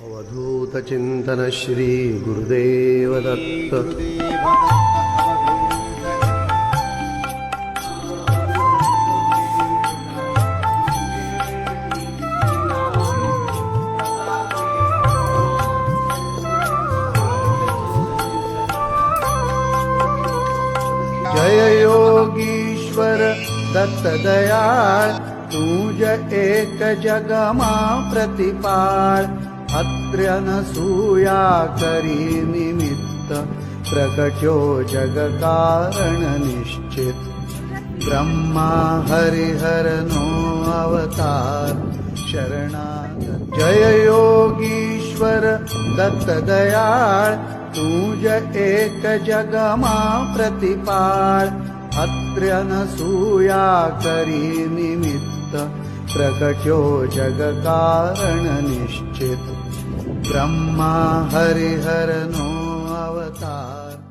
अवधूत चिंतन श्री गुरुदेव दत्त। जय योगीश्वर दत्त दयाळ, तुझ एक जगमा प्रतिपाळ। अत्र्य नसूया करी निमित्त, प्रगट्यो जग कारण निश्चित। ब्रह्मा हरिहर नो अवतार, शरणागत जय योगीश्वर दत्त दयाळ। तुझ एक जगमा प्रतिपाळ, अत्र्य नसूया करी निमित्त। प्रगट्यो जग कारण निश्चित, ब्रह्मा हरिहर नो अवतार।